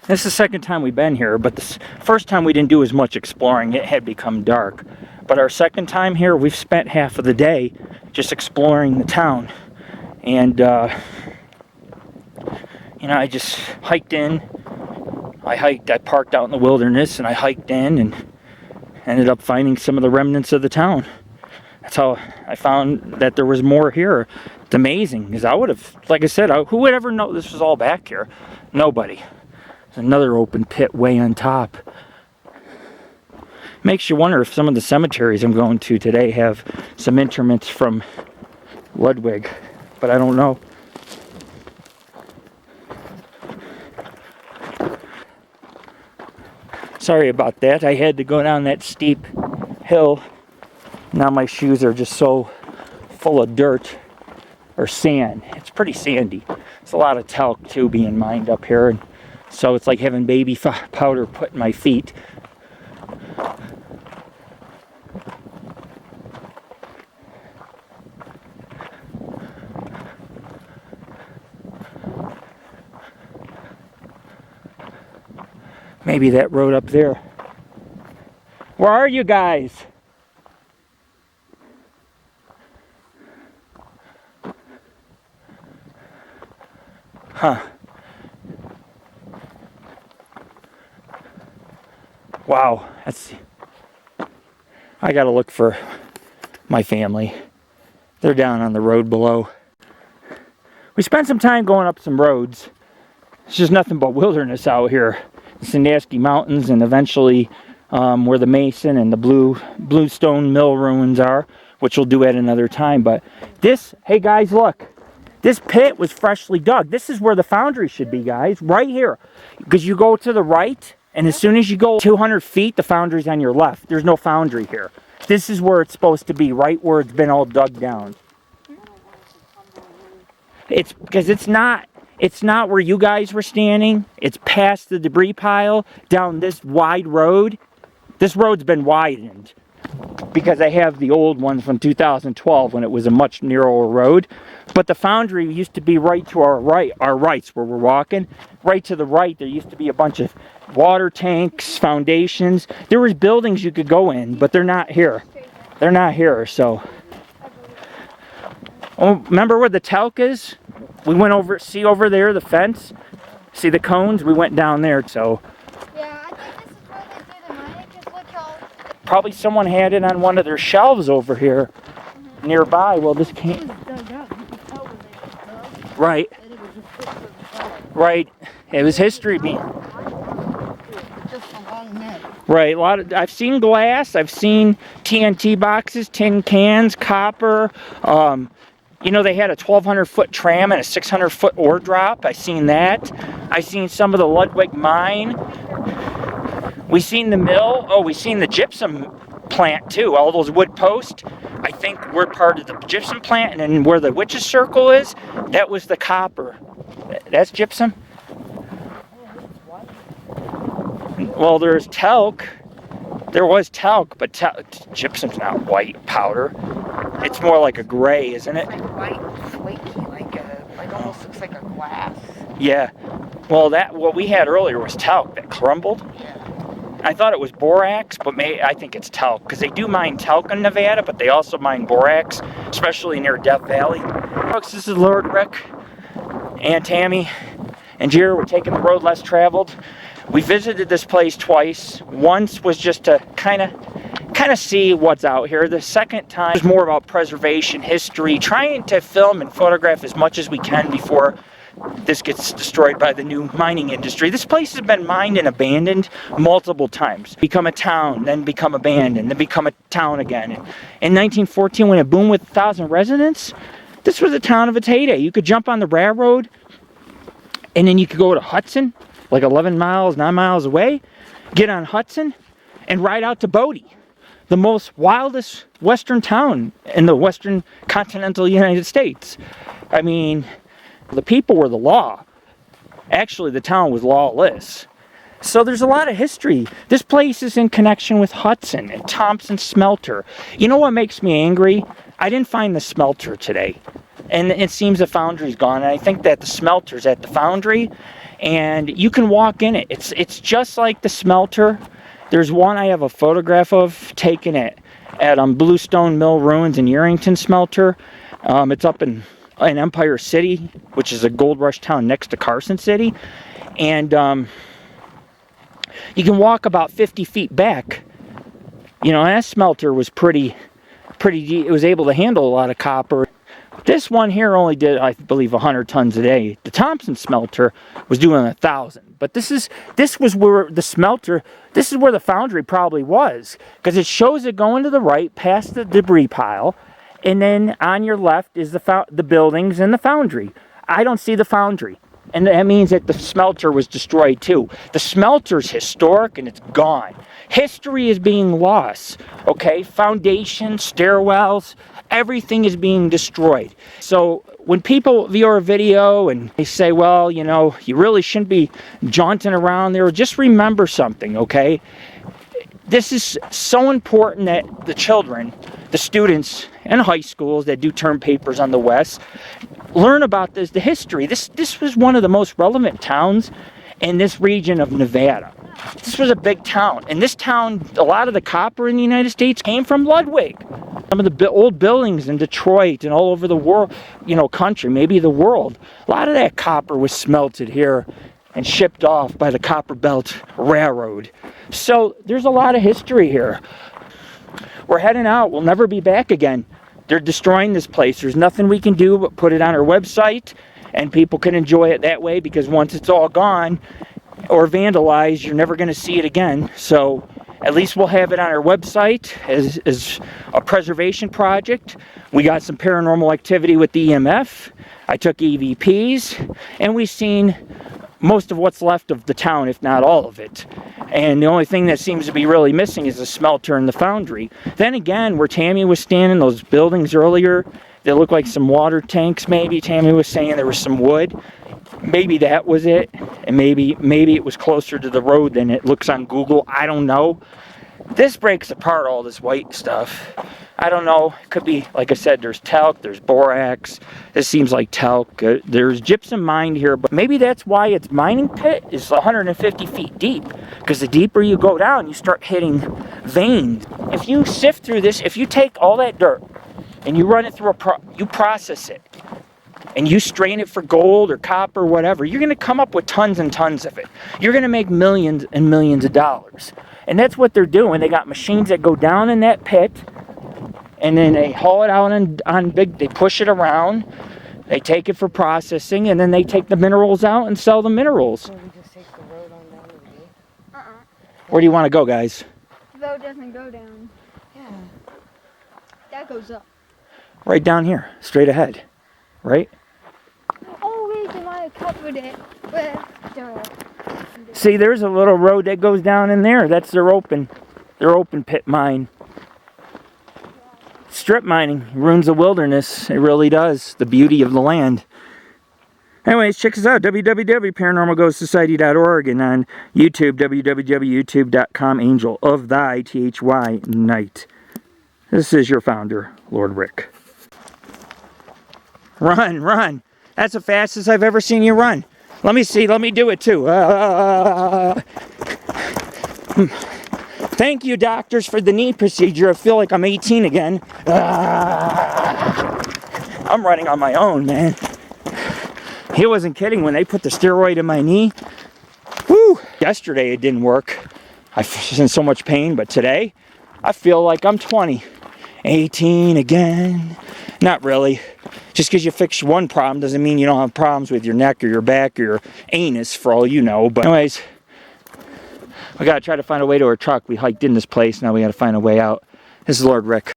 This is the second time we've been here, but the first time we didn't do as much exploring. It had become dark. But our second time here, we've spent half of the day just exploring the town. And, you know, I just hiked in. I parked out in the wilderness, and I hiked in and ended up finding some of the remnants of the town. That's how I found that there was more here. It's amazing, because I would have, like I said, who would ever know this was all back here? Nobody. There's another open pit way on top. Makes you wonder if some of the cemeteries I'm going to today have some interments from Ludwig, but I don't know. Sorry about that. I had to go down that steep hill. Now my shoes are just so full of dirt or sand. It's pretty sandy. There's a lot of talc too being mined up here, and so it's like having baby powder put in my feet. Maybe that road up there. Where are you guys? Huh. Wow, I gotta look for my family. They're down on the road below. We spent some time going up some roads. It's just nothing but wilderness out here. The Sandusky Mountains, and eventually where the Mason and the Bluestone Mill ruins are, which we'll do at another time. But this, hey guys, look. This pit was freshly dug. This is where the foundry should be, guys, right here. Because you go to the right, and as soon as you go 200 feet, the foundry's on your left. There's no foundry here. This is where it's supposed to be, right where it's been all dug down. It's because it's not where you guys were standing. It's past the debris pile down this wide road. This road's been widened because I have the old one from 2012 when it was a much narrower road. But the foundry used to be right to our rights where we're walking. Right to the right, there used to be a bunch of water tanks, foundations. There was buildings you could go in, but they're not here. They're not here, so. Oh, remember where the talc is? We went over, see over there, the fence? See the cones? We went down there, so. Yeah, I think this is where they do the mining, because look how. Probably someone had it on one of their shelves over here nearby. Well, this can't. Right. Right. It was history being. Right. I've seen glass. I've seen TNT boxes, tin cans, copper. You know, they had a 1,200-foot tram and a 600-foot ore drop. I seen that. I seen some of the Ludwig mine. We seen the mill. Oh, we seen the gypsum plant too. All those wood posts. I think we're part of the gypsum plant, and then where the witch's circle is, that was the copper. That's gypsum. Well, there's talc. There was talc, but gypsum's not white powder. It's more like a gray, isn't it? It's like white, flaky, like almost looks like a glass. Yeah. Well, what we had earlier was talc that crumbled. Yeah. I thought it was borax, but I think it's talc, because they do mine talc in Nevada, but they also mine borax, especially near Death Valley. Folks, this is Lord Rick and Tammy and Jer. We're taking the road less traveled. We visited this place twice. Once was just to kind of see what's out here. The second time was more about preservation, history, trying to film and photograph as much as we can before this gets destroyed by the new mining industry. This place has been mined and abandoned multiple times. Become a town, then become abandoned, then become a town again. In 1914, when it boomed with 1,000 residents, this was a town of its heyday. You could jump on the railroad, and then you could go to Hudson, like 11 miles, 9 miles away, get on Hudson, and ride out to Bodie, the most wildest western town in the western continental United States. I mean, the people were the law. Actually, the town was lawless. So there's a lot of history. This place is in connection with Hudson and Thompson Smelter. You know what makes me angry? I didn't find the smelter today. And it seems the foundry's gone. And I think that the smelter's at the foundry, and you can walk in it. It's just like the smelter. There's one I have a photograph of taken at Bluestone Mill Ruins in Yerington Smelter. It's up in Empire City, which is a gold rush town next to Carson City. And you can walk about 50 feet back. You know, that smelter was pretty deep. It was able to handle a lot of copper. This one here only did, I believe, 100 tons a day. The Thompson smelter was doing 1,000. But this was where the smelter, this is where the foundry probably was, because it shows it going to the right past the debris pile, and then on your left is the buildings and the foundry. I don't see the foundry, and that means that the smelter was destroyed too. The smelter's historic and it's gone. History is being lost, okay? Foundations, stairwells, everything is being destroyed. So when people view our video and they say, well, you know, you really shouldn't be jaunting around there, just remember something, okay? This is so important that the children, the students in high schools that do term papers on the West, learn about this, the history. This was one of the most relevant towns in this region of Nevada. This was a big town. And this town, a lot of the copper in the United States came from Ludwig. Some of the old buildings in Detroit and all over the world, you know, country, maybe the world. A lot of that copper was smelted here and shipped off by the Copper Belt Railroad. So there's a lot of history here. We're heading out. We'll never be back again. They're destroying this place. There's nothing we can do but put it on our website, and people can enjoy it that way, because once it's all gone or vandalized, you're never going to see it again. So at least we'll have it on our website as a preservation project. We got some paranormal activity with the EMF. I took EVPs, and we've seen most of what's left of the town, if not all of it. And the only thing that seems to be really missing is the smelter and the foundry. Then again, where Tammy was standing, those buildings earlier, they look like some water tanks maybe. Tammy was saying there was some wood. Maybe that was it, and maybe it was closer to the road than it looks on Google. I don't know. This breaks apart all this white stuff. I don't know. It could be, like I said, there's talc, there's borax. This seems like talc. There's gypsum mined here, but maybe that's why its mining pit is 150 feet deep, because the deeper you go down, you start hitting veins. If you sift through this, if you take all that dirt and you run it through you process it, and you strain it for gold or copper or whatever, you're going to come up with tons and tons of it. You're going to make millions and millions of dollars. And that's what they're doing. They got machines that go down in that pit, and then they haul it out on big, they push it around, they take it for processing, and then they take the minerals out and sell the minerals. So we just take the road on down to the gate? Where do you want to go, guys? The road doesn't go down. Yeah. That goes up. Right down here, straight ahead, right? Oh, they might have covered it with dirt. See, there's a little road that goes down in there. That's their open pit mine. Strip mining ruins the wilderness. It really does. The beauty of the land. Anyways, check us out. www.paranormalghostsociety.org, and on YouTube, www.youtube.com, AngelOfThyNight. This is your founder, Lord Rick. Run, run. That's the fastest I've ever seen you run. Let me see. Let me do it too. Thank you, doctors, for the knee procedure. I feel like I'm 18 again. I'm running on my own, man. He wasn't kidding when they put the steroid in my knee. Woo! Yesterday it didn't work. I was in so much pain, but today I feel like I'm 20. 18 again. Not really. Just because you fix one problem doesn't mean you don't have problems with your neck or your back or your anus, for all you know. But anyways, we got to try to find a way to our truck. We hiked in this place. Now we got to find a way out. This is Lord Rick.